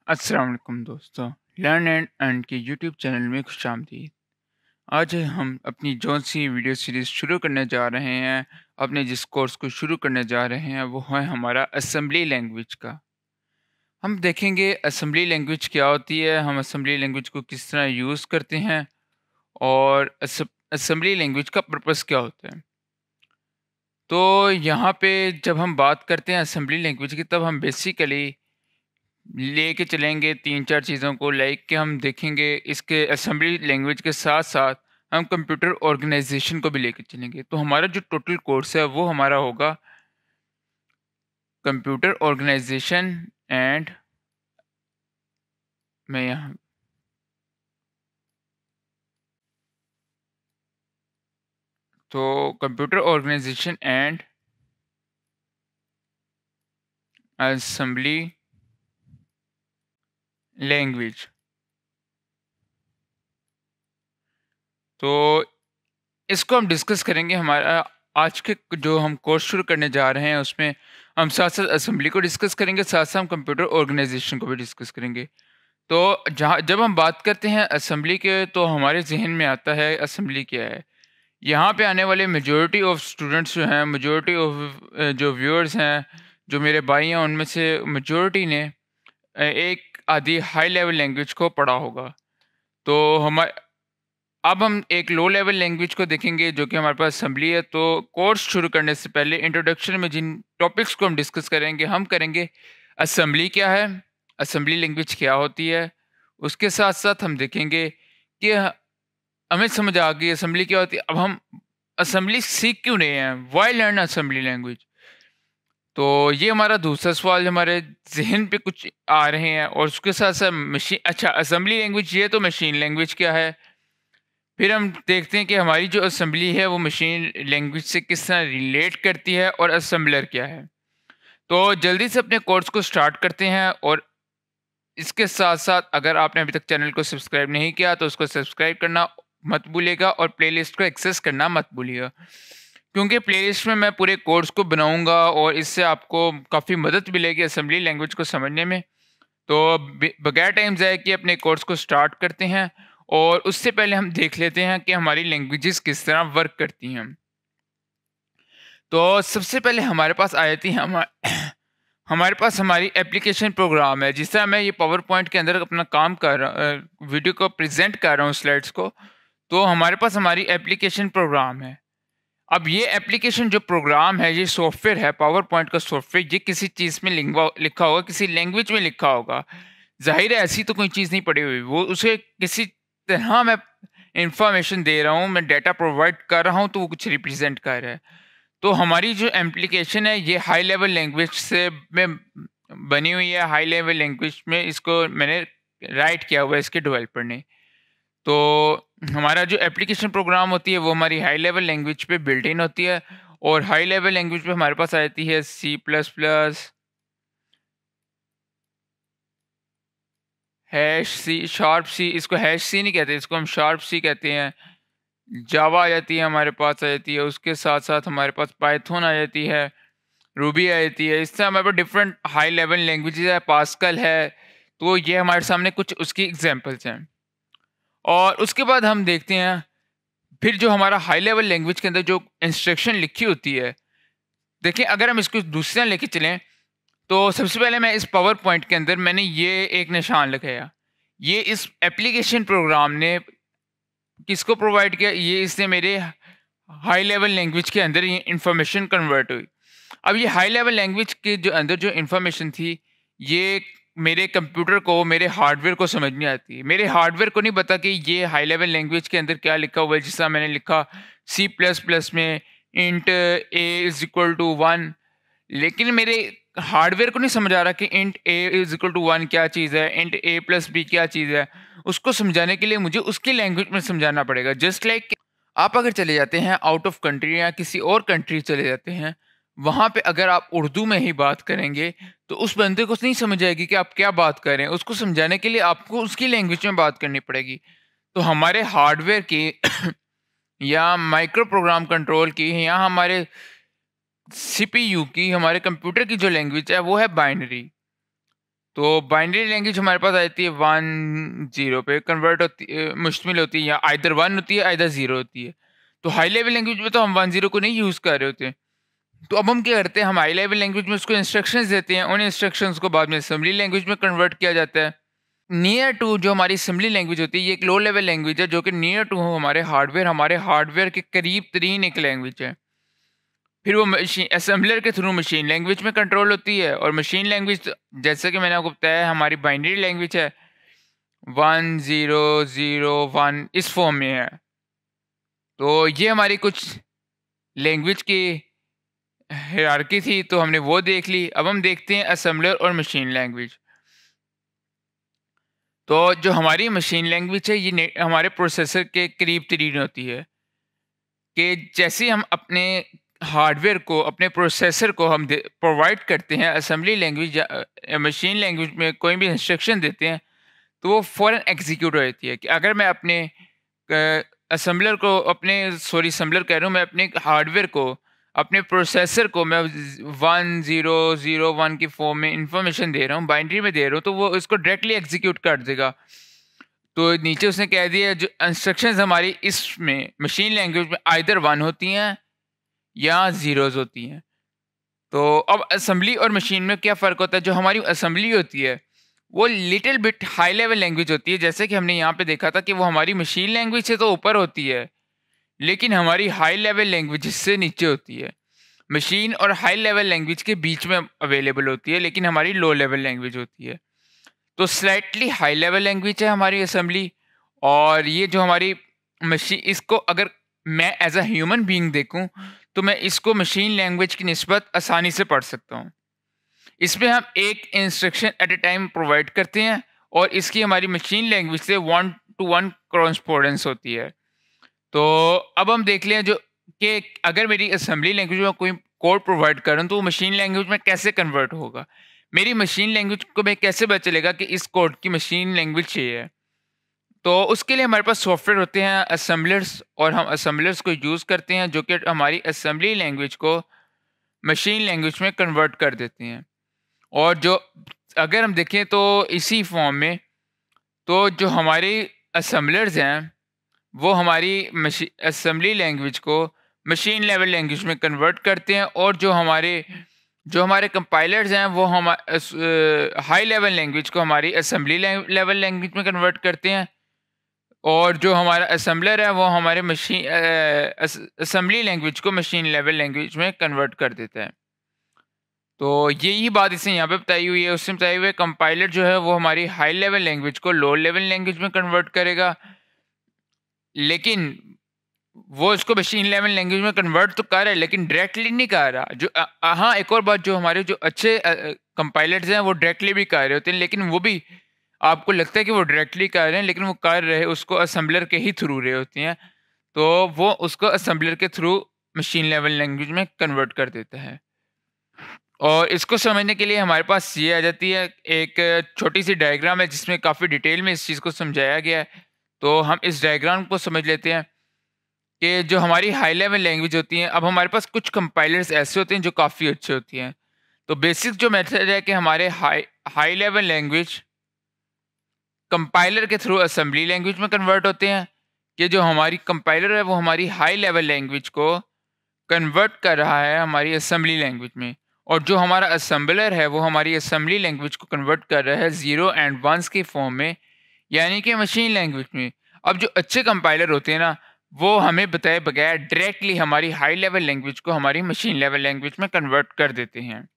अस्सलाम वालेकुम दोस्तों। लर्न एंड अर्न के यूट्यूब चैनल में खुशामदीद। आज हम अपनी जौन सी वीडियो सीरीज़ शुरू करने जा रहे हैं, अपने जिस कोर्स को शुरू करने जा रहे हैं वो है हमारा असेंबली लैंग्वेज का। हम देखेंगे असेंबली लैंग्वेज क्या होती है, हम असेंबली लैंग्वेज को किस तरह यूज़ करते हैं और असेंबली लैंग्वेज का पर्पस क्या होता है। तो यहाँ पे जब हम बात करते हैं असेंबली लैंग्वेज की, तब हम बेसिकली लेके चलेंगे 3-4 चीज़ों को, लाइक कि हम देखेंगे इसके असेंबली लैंग्वेज के साथ-साथ हम कंप्यूटर ऑर्गेनाइज़ेशन को भी लेके चलेंगे। तो हमारा जो टोटल कोर्स है वो हमारा होगा कंप्यूटर ऑर्गेनाइज़ेशन एंड मैं यहाँ तो computer organisation and assembly language. तो इसको हम डिस्कस करेंगे। हमारा आज के जो हम कोर्स शुरू करने जा रहे हैं उसमें हम साथ-साथ असेंबली को डिस्कस करेंगे, साथ-साथ हम कंप्यूटर ऑर्गेनाइज़ेशन को भी डिस्कस करेंगे। तो जहाँ जब हम बात करते हैं असेंबली के, तो हमारे ज़हन में आता है असेंबली क्या है। यहाँ पे आने वाले मेजॉरिटी ऑफ स्टूडेंट्स जो हैं, मेजॉरिटी ऑफ जो व्यूअर्स हैं, जो मेरे भाई हैं, उनमें से मेजॉरिटी ने एक आधी हाई लेवल लैंग्वेज को पढ़ा होगा। तो हमा अब हम एक लो लेवल लैंग्वेज को देखेंगे जो कि हमारे पास असेंबली है। तो कोर्स शुरू करने से पहले इंट्रोडक्शन में जिन टॉपिक्स को हम डिस्कस करेंगे, हम करेंगे असेंबली क्या है, असेंबली लैंग्वेज क्या होती है। उसके साथ-साथ हम देखेंगे कि हमें समझ आ गई असेंबली क्या होती है। अब हम असेंबली सीख क्यों रहे हैं? Why learn assembly language? तो ये हमारा दूसरा सवाल हमारे ज़हन पे कुछ आ रहे हैं, और उसके साथ-साथ मशीन अच्छा असेंबली लैंग्वेज ये, तो मशीन लैंग्वेज क्या है? फिर हम देखते हैं कि हमारी जो असेंबली है वो मशीन लैंग्वेज से किस तरह रिलेट करती है, और असेंबलर क्या है। तो जल्दी से अपने कोर्स को स्टार्ट करते हैं, और इसके साथ साथ अगर आपने अभी तक चैनल को सब्सक्राइब नहीं किया तो उसको सब्सक्राइब करना मत भूलिएगा, और प्लेलिस्ट को एक्सेस करना मत भूलिएगा, क्योंकि प्लेलिस्ट में मैं पूरे कोर्स को बनाऊंगा और इससे आपको काफ़ी मदद मिलेगी असेंबली लैंग्वेज को समझने में। तो बगैर टाइम ज़ाया किए अपने कोर्स को स्टार्ट करते हैं, और उससे पहले हम देख लेते हैं कि हमारी लैंग्वेजेस किस तरह वर्क करती हैं। तो सबसे पहले हमारे पास आ जाती है हमारे पास हमारी एप्लीकेशन प्रोग्राम है। जिस तरह मैं ये पावर पॉइंट के अंदर अपना काम कर रहा वीडियो को प्रेजेंट कर रहा हूँ, स्लाइड्स को, तो हमारे पास हमारी एप्लीकेशन प्रोग्राम है। अब ये एप्लीकेशन जो प्रोग्राम है, ये सॉफ्टवेयर है, पावर पॉइंट का सॉफ्टवेयर, ये किसी चीज़ में लिखा होगा, किसी लैंग्वेज में लिखा होगा। ज़ाहिर है ऐसी तो कोई चीज़ नहीं पड़ी हुई, वो उसे किसी तरह मैं इंफॉर्मेशन दे रहा हूँ, मैं डेटा प्रोवाइड कर रहा हूँ, तो वो कुछ रिप्रेजेंट कर रहा है। तो हमारी जो एप्लीकेशन है ये हाई लेवल लैंग्वेज से में बनी हुई है। हाई लेवल लैंग्वेज में इसको मैंने राइट किया हुआ है इसके डेवलपर ने। तो हमारा जो एप्लीकेशन प्रोग्राम होती है वो हमारी हाई लेवल लैंग्वेज पे बिल्ट इन होती है, और हाई लेवल लैंग्वेज पे हमारे पास आ जाती है सी प्लस प्लस, हैश सी, शार्प सी। इसको हैश सी नहीं कहते, इसको हम शार्प सी कहते हैं। जावा आ जाती है, हमारे पास आ जाती है। उसके साथ साथ हमारे पास पाइथन आ जाती है, रूबी आ जाती है। इससे हमारे पास डिफरेंट हाई लेवल लैंग्वेजेस है, पास्कल है। तो ये हमारे सामने कुछ उसकी एग्जांपल्स हैं। और उसके बाद हम देखते हैं फिर जो हमारा हाई लेवल लैंग्वेज के अंदर जो इंस्ट्रक्शन लिखी होती है। देखिए अगर हम इसको दूसरे लेके चलें, तो सबसे पहले मैं इस पावर पॉइंट के अंदर मैंने ये एक निशान लगाया। ये इस एप्लीकेशन प्रोग्राम ने किसको प्रोवाइड किया? ये इसने मेरे हाई लेवल लैंग्वेज के अंदर ये इंफॉर्मेशन कन्वर्ट हुई। अब ये हाई लेवल लैंग्वेज के जो अंदर जो इंफॉर्मेशन थी, ये मेरे कंप्यूटर को, मेरे हार्डवेयर को समझ नहीं आती। मेरे हार्डवेयर को नहीं पता कि ये हाई लेवल लैंग्वेज के अंदर क्या लिखा हुआ है। जिस तरह मैंने लिखा सी प्लस प्लस में int A is equal to 1, लेकिन मेरे हार्डवेयर को नहीं समझ आ रहा कि int A is equal to 1 क्या चीज़ है, इंट ए प्लस बी क्या चीज़ है। उसको समझाने के लिए मुझे उसकी लैंग्वेज में समझाना पड़ेगा। जस्ट लाइक आप अगर चले जाते हैं आउट ऑफ कंट्री या किसी और कंट्री चले जाते हैं, वहाँ पे अगर आप उर्दू में ही बात करेंगे, तो उस बंदे को नहीं समझ आएगी कि आप क्या बात कर रहे हैं। उसको समझाने के लिए आपको उसकी लैंग्वेज में बात करनी पड़ेगी। तो हमारे हार्डवेयर की या माइक्रो प्रोग्राम कंट्रोल की या हमारे सीपीयू की, हमारे कंप्यूटर की जो लैंग्वेज है वो है बाइनरी। तो बाइनरी लैंग्वेज हमारे पास आती है 1 0 पे कन्वर्ट मुश्तमिल होती है, या आइदर 1 होती है आइदर 0 होती है। तो हाई लेवल लैंग्वेज में तो हम 1 0 को नहीं यूज़ कर रहे होते। तो अब हम क्या करते हैं, हम हाई लेवल लैंग्वेज में उसको इंस्ट्रक्शंस देते हैं, उन इंस्ट्रक्शंस को बाद में असेंबली लैंग्वेज में कन्वर्ट किया जाता है। नियर टू जो हमारी असेंबली लैंग्वेज होती है, ये एक लो लेवल लैंग्वेज है जो कि नियर टू हमारे हार्डवेयर के करीब तरीन एक लैंग्वेज है। फिर वो मशीन असेंबलर के थ्रू मशीन लैंग्वेज में कंट्रोल होती है, और मशीन लैंग्वेज जैसे कि मैंने आपको बताया हमारी बाइनरी लैंग्वेज है, 1 0 0 1 इस फॉर्म में है। तो ये हमारी कुछ लैंग्वेज की हायरार्की थी, तो हमने वो देख ली। अब हम देखते हैं असेंबलर और मशीन लैंग्वेज। तो जो हमारी मशीन लैंग्वेज है, ये हमारे प्रोसेसर के करीब तरीन होती है, कि जैसे हम अपने हार्डवेयर को, अपने प्रोसेसर को हम प्रोवाइड करते हैं असेंबली लैंग्वेज या मशीन लैंग्वेज में कोई भी इंस्ट्रक्शन देते हैं, तो वो फ़ौरन एग्जीक्यूट हो जाती है। कि अगर मैं अपने असेंबलर को असेंबलर कह रहा हूँ, मैं अपने हार्डवेयर को, अपने प्रोसेसर को मैं 1 0 0 1 की फॉर्म में इंफॉर्मेशन दे रहा हूँ, बाइनरी में दे रहा हूँ, तो वो इसको डायरेक्टली एग्जीक्यूट कर देगा। तो नीचे उसने कह दिया जो इंस्ट्रक्शंस हमारी इसमें मशीन लैंग्वेज में आइदर 1 होती हैं या ज़ीरोज़ होती हैं। तो अब असेंबली और मशीन में क्या फ़र्क होता है? जो हमारी असेंबली होती है, वो little bit high level language होती है, जैसे कि हमने यहाँ पे देखा था कि वो हमारी मशीन लैंग्वेज से तो ऊपर होती है, लेकिन हमारी हाई लेवल लैंग्वेज से नीचे होती है। मशीन और हाई लेवल लैंग्वेज के बीच में अवेलेबल होती है, लेकिन हमारी लो लेवल लैंग्वेज होती है। तो स्लाइटली हाई लेवल लैंग्वेज है हमारी असेंबली, और ये जो हमारी मशीन, इसको अगर मैं एज अ ह्यूमन बीइंग देखूं, तो मैं इसको मशीन लैंग्वेज की निस्बत आसानी से पढ़ सकता हूँ। इसमें हम एक instruction at a time provide करते हैं, और इसकी हमारी मशीन लैंग्वेज से 1 to 1 कॉरेस्पोंडेंस होती है। तो अब हम देख लें जो कि अगर मेरी असेंबली लैंग्वेज में कोई कोड प्रोवाइड कर रहा हूँ, तो वो मशीन लैंग्वेज में कैसे कन्वर्ट होगा? मेरी मशीन लैंग्वेज को मैं कैसे पता चलेगा कि इस कोड की मशीन लैंग्वेज ये है? तो उसके लिए हमारे पास सॉफ्टवेयर होते हैं असेंबलर्स, और हम असेंबलर्स को यूज़ करते हैं जो कि हमारी असेंबली लैंग्वेज को मशीन लैंग्वेज में कन्वर्ट कर देते हैं। और जो अगर हम देखें तो इसी फॉर्म में, तो जो हमारे असेंबलर्स हैं, वो हमारी असेंबली लैंग्वेज को मशीन लेवल लैंग्वेज में कन्वर्ट करते हैं, और जो हमारे कंपाइलर्स हैं, वो हम हाई लेवल लैंग्वेज को हमारी असेंबली लेवल लैंग्वेज में कन्वर्ट करते हैं, और जो हमारा असेंबलर है वो हमारे मशीन असेंबली लैंग्वेज को मशीन लेवल लैंग्वेज में कन्वर्ट कर देता है। तो यही बात इसने यहाँ पे बताई हुई है। उसने बताई हुई है कंपाइलर जो है वो हमारी हाई लेवल लैंग्वेज को लो लेवल लैंग्वेज में कन्वर्ट करेगा, लेकिन वो इसको मशीन लेवल लैंग्वेज में कन्वर्ट तो कर रहा है, लेकिन डायरेक्टली नहीं कर रहा। हाँ, एक और बात, जो हमारे जो अच्छे कंपाइलर्स हैं वो डायरेक्टली भी कर रहे होते हैं, लेकिन वो भी आपको लगता है कि वो डायरेक्टली कर रहे हैं, लेकिन वो कर रहे उसको असेंबलर के ही थ्रू रहे होते हैं। तो वो उसको असेंबलर के थ्रू मशीन लेवल लैंग्वेज में कन्वर्ट कर देता है। और इसको समझने के लिए हमारे पास ये आ जाती है, एक छोटी सी डायग्राम है जिसमें काफ़ी डिटेल में इस चीज़ को समझाया गया है। तो हम इस डायग्राम को समझ लेते हैं कि जो हमारी हाई लेवल लैंग्वेज होती हैं, अब हमारे पास कुछ कंपाइलर्स ऐसे होते हैं जो काफ़ी अच्छे होती हैं। तो बेसिक जो मेथड है कि हमारे हाई लेवल लैंग्वेज कंपाइलर के थ्रू असेंबली लैंग्वेज में कन्वर्ट होते हैं, कि जो हमारी कंपाइलर है वो हमारी हाई लेवल लैंग्वेज को कन्वर्ट कर रहा है हमारी असेंबली लैंग्वेज में, और जो हमारा असेंबलर है वो हमारी असेंबली लैंग्वेज को कन्वर्ट कर रहा है 0 एंड 1 के फॉर्म में, यानी कि मशीन लैंग्वेज में। अब जो अच्छे कंपाइलर होते हैं ना, वो हमें बताए बगैर डायरेक्टली हमारी हाई लेवल लैंग्वेज को हमारी मशीन लेवल लैंग्वेज में कन्वर्ट कर देते हैं।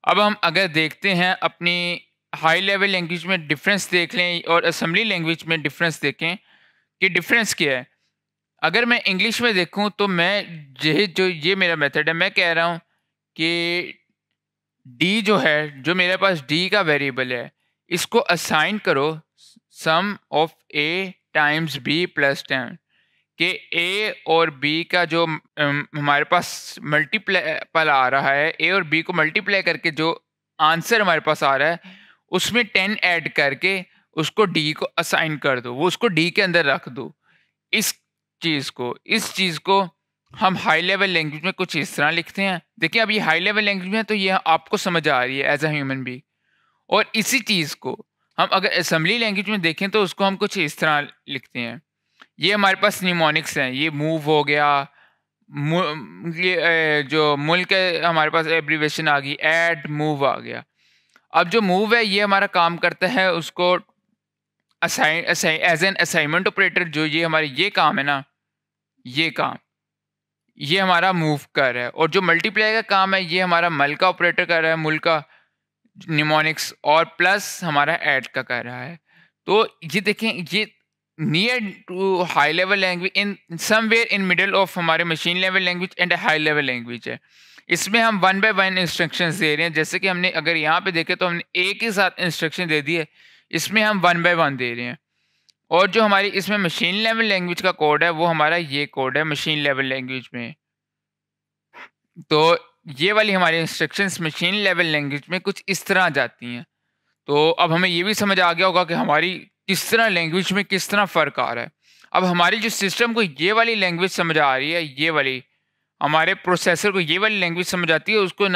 अब हम अगर देखते हैं अपनी हाई लेवल लैंग्वेज में डिफरेंस देख लें और असेंबली लैंग्वेज में डिफरेंस देखें कि डिफरेंस क्या है। अगर मैं इंग्लिश में देखूं तो मैं ये मेरा मेथड है, मैं कह रहा हूं कि डी जो है, जो मेरे पास डी का वेरिएबल है, इसको असाइन करो sum of a times b plus 10, कि ए और बी का जो हमारे पास मल्टीपल आ रहा है, ए और बी को मल्टीप्लाई करके जो आंसर हमारे पास आ रहा है उसमें 10 ऐड करके उसको डी को असाइन कर दो, वो उसको डी के अंदर रख दो। इस चीज़ को हम हाई लेवल लैंग्वेज में कुछ इस तरह लिखते हैं। देखिए अब ये हाई लेवल लैंग्वेज में है, तो ये आपको समझ आ रही है एज अ ह्यूमन बीइंग। और इसी चीज़ को हम अगर असेंबली लैंग्वेज में देखें तो उसको हम कुछ इस तरह लिखते हैं। ये हमारे पास निमोनिक्स हैं, ये मूव हो गया, मु ये जो मुल्क है हमारे पास एब्रिविएशन आ गई, ऐड, मूव आ गया। अब जो मूव है ये हमारा काम करता है उसको एज़ एन असाइनमेंट ऑपरेटर, जो ये हमारे ये काम है ना, ये काम, ये हमारा मूव कर रहा है, और जो मल्टीप्लाई का काम है ये हमारा मल का ऑपरेटर कर रहा है, मुल का निमोनिक्स, और प्लस हमारा ऐड का कर रहा है। तो ये देखें, ये near to high level language, in somewhere in middle of हमारे machine level language and high level language है। इसमें हम 1 बाय 1 इंस्ट्रक्शंस दे रहे हैं। जैसे कि हमने अगर यहाँ पे देखें तो हमने एक ही साथ इंस्ट्रक्शन दे दी है, इसमें हम 1 बाय 1 दे रहे हैं। और जो हमारी इसमें मशीन लेवल लैंग्वेज का कोड है वो हमारा ये कोड है मशीन लेवल लैंग्वेज में। तो ये वाली हमारी इंस्ट्रक्शंस मशीन लेवल लैंग्वेज में कुछ इस तरह जाती हैं। तो अब हमें ये भी समझ आ गया होगा कि हमारी किस तरह लैंग्वेज में किस तरह फ़र्क आ रहा है। अब हमारी जो सिस्टम को ये वाली लैंग्वेज समझ आ रही है, ये वाली, हमारे प्रोसेसर को ये वाली लैंग्वेज समझ आती है, उसको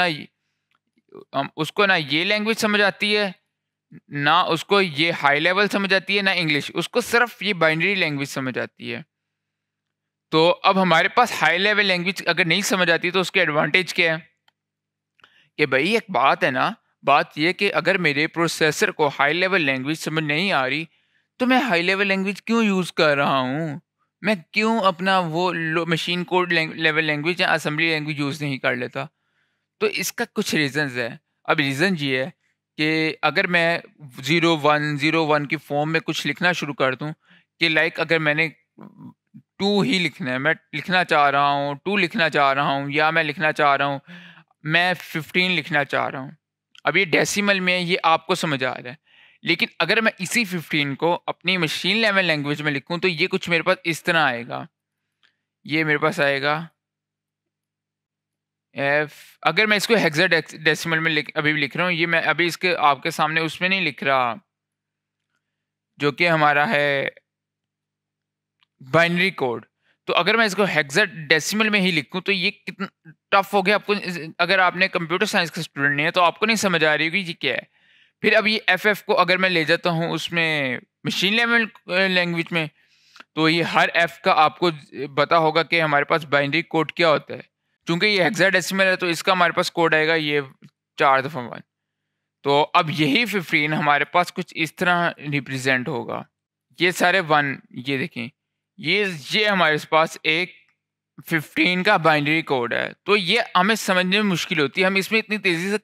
ना ये लैंग्वेज समझ आती है, ना उसको ये हाई लेवल समझ आती है, ना इंग्लिश, उसको सिर्फ ये बाइनरी लैंग्वेज समझ आती है। तो अब हमारे पास हाई लेवल लैंग्वेज अगर नहीं समझ आती तो उसके एडवांटेज क्या है कि भाई एक बात है ना, बात ये कि अगर मेरे प्रोसेसर को हाई लेवल लैंग्वेज समझ नहीं आ रही तो मैं हाई लेवल लैंग्वेज क्यों यूज़ कर रहा हूँ, मैं क्यों अपना वो मशीन कोड लेवल लैंग्वेज या असेंबली लैंग्वेज यूज़ नहीं कर लेता। तो इसका कुछ रीज़न्स है। अब रीज़न ये है कि अगर मैं 0101 की फॉर्म में कुछ लिखना शुरू कर दूँ, कि लाइक अगर मैंने 2 ही लिखना है, मैं लिखना चाह रहा हूँ, 2 लिखना चाह रहा हूँ, या मैं लिखना चाह रहा हूँ, मैं 15 लिखना चाह रहा हूँ। अब ये डेसिमल में ये आपको समझ आ रहा है। लेकिन अगर मैं इसी 15 को अपनी मशीन लेवल लैंग्वेज में लिखूँ तो ये कुछ मेरे पास इस तरह आएगा। ये मेरे पास आएगा एफ, अगर मैं इसको हेक्साडेसिमल में अभी भी लिख रहा हूँ, ये मैं अभी इसके आपके सामने उसमें नहीं लिख रहा, जो कि हमारा है बाइनरी कोड। तो अगर मैं इसको हेक्साडेसिमल में ही लिखूँ तो ये कितना टफ हो गया आपको। अगर आपने कंप्यूटर साइंस का स्टूडेंट नहीं है तो आपको नहीं समझ आ रही होगी ये क्या है। फिर अब ये एफ को अगर मैं ले जाता हूँ उसमें मशीन लेवल लैंग्वेज में, तो ये हर एफ का आपको पता होगा कि हमारे पास बाइनरी कोड क्या होता है। चूंकि ये हेक्साडेसिमल है तो इसका हमारे पास कोड आएगा ये 4 दफ़ा 1। तो अब यही 15 हमारे पास कुछ इस तरह रिप्रेजेंट होगा। ये सारे 1, ये देखें, ये हमारे पास एक 15 का बाइनरी कोड है। तो ये हमें समझने में मुश्किल होती है, हम इसमें इतनी तेज़ी से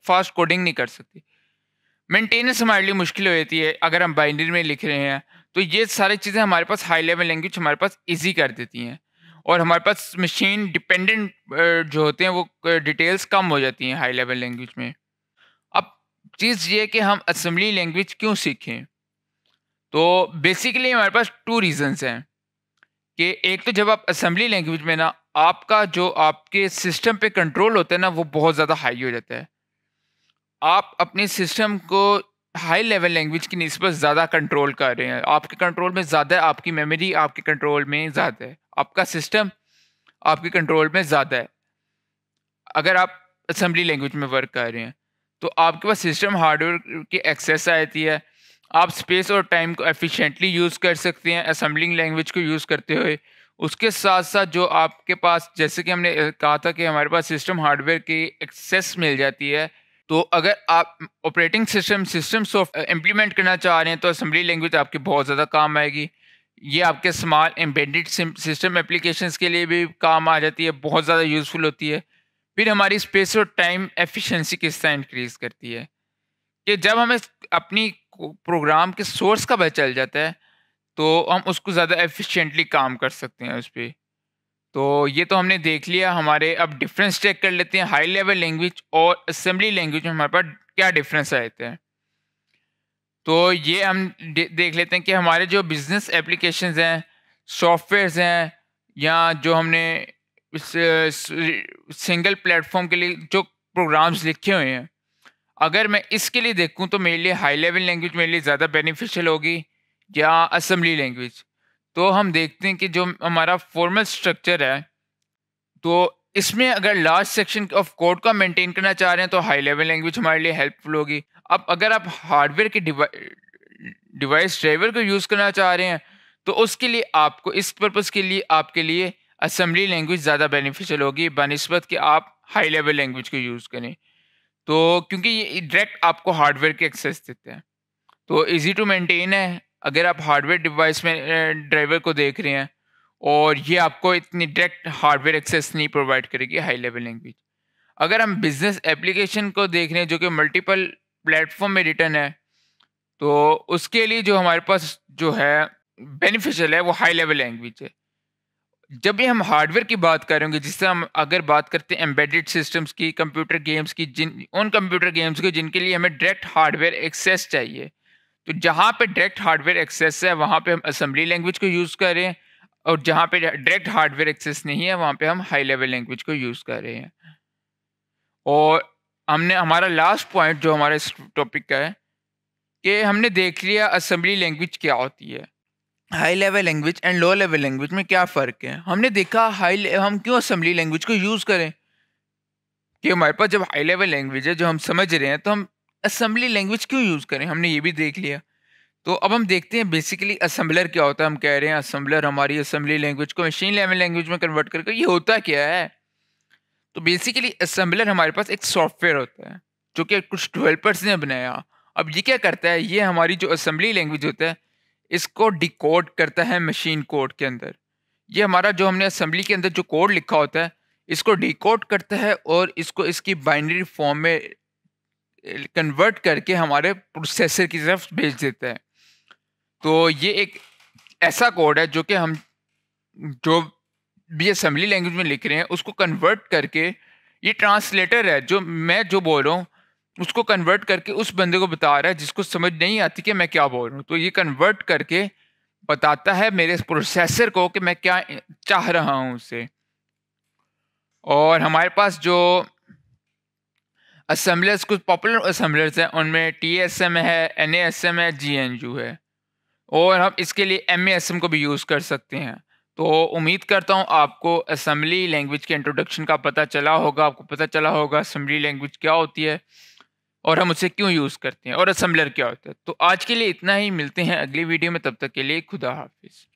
फास्ट कोडिंग नहीं कर सकते। मेंटेनेंस हमारे लिए मुश्किल हो जाती है अगर हम बाइनरी में लिख रहे हैं। तो ये सारी चीज़ें हमारे पास हाई लेवल लैंग्वेज हमारे पास ईज़ी कर देती हैं, और हमारे पास मशीन डिपेंडेंट जो होते हैं वो डिटेल्स कम हो जाती हैं हाई लेवल लैंग्वेज में। अब चीज़ ये है कि हम असेंबली लैंग्वेज क्यों सीखें? तो बेसिकली हमारे पास 2 रीज़न्स हैं कि एक तो जब आप असेंबली लैंग्वेज में ना, आपका जो आपके सिस्टम पे कंट्रोल होता है ना वो बहुत ज़्यादा हाई हो जाता है। आप अपने सिस्टम को हाई लेवल लैंग्वेज की निस्बत ज़्यादा कंट्रोल कर रहे हैं। आपके कंट्रोल में ज़्यादा है, आपकी मेमोरी आपके कंट्रोल में ज़्यादा है, आपका सिस्टम आपके कंट्रोल में ज़्यादा है। अगर आप असेंबली लैंग्वेज में वर्क कर रहे हैं तो आपके पास सिस्टम हार्डवेयर की एक्सेस आती है। आप स्पेस और टाइम को एफिशिएंटली यूज़ कर सकते हैं असेंबलिंग लैंग्वेज को यूज़ करते हुए। उसके साथ साथ जो आपके पास, जैसे कि हमने कहा था कि हमारे पास सिस्टम हार्डवेयर की एक्सेस मिल जाती है। तो अगर आप ऑपरेटिंग सिस्टम सॉफ्ट इम्प्लीमेंट करना चाह रहे हैं तो असेंबली लैंग्वेज आपकी बहुत ज़्यादा काम आएगी। ये आपके स्मॉल एम्बेडेड सिस्टम एप्लीकेशंस के लिए भी काम आ जाती है, बहुत ज़्यादा यूज़फुल होती है। फिर हमारी स्पेस और टाइम एफिशिएंसी किस तरह इंक्रीज़ करती है कि जब हमें अपनी प्रोग्राम के सोर्स का पता चल जाता है तो हम उसको ज़्यादा एफिशिएंटली काम कर सकते हैं उस पे। तो ये तो हमने देख लिया। हमारे अब डिफरेंस चेक कर लेते हैं हाई लेवल लैंग्वेज और असेंबली लैंग्वेज में हमारे पास क्या डिफरेंस रहते हैं। तो ये हम देख लेते हैं कि हमारे जो बिजनेस एप्लीकेशंस हैं, सॉफ्टवेयर्स हैं, या जो हमने इस सिंगल प्लेटफॉर्म के लिए जो प्रोग्राम्स लिखे हुए हैं, अगर मैं इसके लिए देखूं तो मेरे लिए हाई लेवल लैंग्वेज मेरे लिए ज़्यादा बेनिफिशियल होगी या असेंबली लैंग्वेज। तो हम देखते हैं कि जो हमारा फॉर्मल स्ट्रक्चर है, तो इसमें अगर लास्ट सेक्शन ऑफ कोड का मेंटेन करना चाह रहे हैं तो हाई लेवल लैंग्वेज हमारे लिए हेल्पफुल होगी। अब अगर आप हार्डवेयर के डिवाइस ड्राइवर को यूज़ करना चाह रहे हैं तो उसके लिए आपको इस पर्पज़ के लिए आपके लिए असेंबली लैंग्वेज ज़्यादा बेनिफिशियल होगी बनिस्बत कि आप हाई लेवल लैंग्वेज को यूज़ करें। तो क्योंकि ये डायरेक्ट आपको हार्डवेयर के एक्सेस देते हैं, तो ईज़ी टू मेंटेन है। अगर आप हार्डवेयर डिवाइस में ड्राइवर को देख रहे हैं और ये आपको इतनी डायरेक्ट हार्डवेयर एक्सेस नहीं प्रोवाइड करेगी हाई लेवल लैंग्वेज। अगर हम बिजनेस एप्लीकेशन को देख रहे हैं जो कि मल्टीपल प्लेटफॉर्म में रिटर्न है, तो उसके लिए जो हमारे पास जो है बेनिफिशियल है वो हाई लेवल लैंग्वेज है। जब भी हम हार्डवेयर की बात करेंगे, जिससे हम अगर बात करते हैं एम्बेडेड सिस्टम्स की, कंप्यूटर गेम्स की, उन कंप्यूटर गेम्स की जिनके लिए हमें डायरेक्ट हार्डवेयर एक्सेस चाहिए, तो जहाँ पे डायरेक्ट हार्डवेयर एक्सेस है वहाँ पे हम असेंबली लैंग्वेज को यूज़ कर रहे हैं, और जहाँ पे डायरेक्ट हार्डवेयर एक्सेस नहीं है वहाँ पे हम हाई लेवल लैंग्वेज को यूज़ कर रहे हैं। और हमने हमारा लास्ट पॉइंट जो हमारे इस टॉपिक का है कि हमने देख लिया असेंबली लैंग्वेज क्या होती है, high level language and low level language में क्या फ़र्क है। हमने देखा हम क्यों असेंबली लैंग्वेज को यूज़ करें, कि हमारे पास जब हाई लेवल लैंग्वेज है जो हम समझ रहे हैं तो हम असेंबली लैंग्वेज क्यों यूज़ करें, हमने ये भी देख लिया। तो अब हम देखते हैं बेसिकली असेंबलर क्या होता है। हम कह रहे हैं असेंबलर हमारी असेंबली लैंग्वेज को मशीन लेवल लैंग्वेज में कन्वर्ट करके, ये होता क्या है। तो बेसिकली असेंबलर हमारे पास एक सॉफ्टवेयर होता है जो कि कुछ डेवलपर्स ने बनाया। अब ये क्या करता है, ये हमारी जो असेंबली लैंग्वेज होता है इसको डिकोड करता है मशीन कोड के अंदर। ये हमारा जो हमने असेंबली के अंदर जो कोड लिखा होता है इसको डिकोड करता है और इसको इसकी बाइनरी फॉर्म में कन्वर्ट करके हमारे प्रोसेसर की तरफ भेज देता है। तो ये एक ऐसा कोड है जो कि हम जो भी असेंबली लैंग्वेज में लिख रहे हैं उसको कन्वर्ट करके, ये ट्रांसलेटर है जो मैं जो बोल रहा हूँ उसको कन्वर्ट करके उस बंदे को बता रहा है जिसको समझ नहीं आती कि मैं क्या बोल रहा हूँ। तो ये कन्वर्ट करके बताता है मेरे प्रोसेसर को कि मैं क्या चाह रहा हूँ उससे। और हमारे पास जो असेंबलर्स, कुछ पॉपुलर असेंबलर्स हैं, उनमें TSM है, NASM है, GNU है, और हम इसके लिए MASM को भी यूज़ कर सकते हैं। तो उम्मीद करता हूँ आपको असेंबली लैंग्वेज के इंट्रोडक्शन का पता चला होगा, आपको पता चला होगा असेंबली लैंग्वेज क्या होती है और हम उसे क्यों यूज़ करते हैं और असेंबलर क्या होता है। तो आज के लिए इतना ही, मिलते हैं अगली वीडियो में, तब तक के लिए खुदा हाफिज़।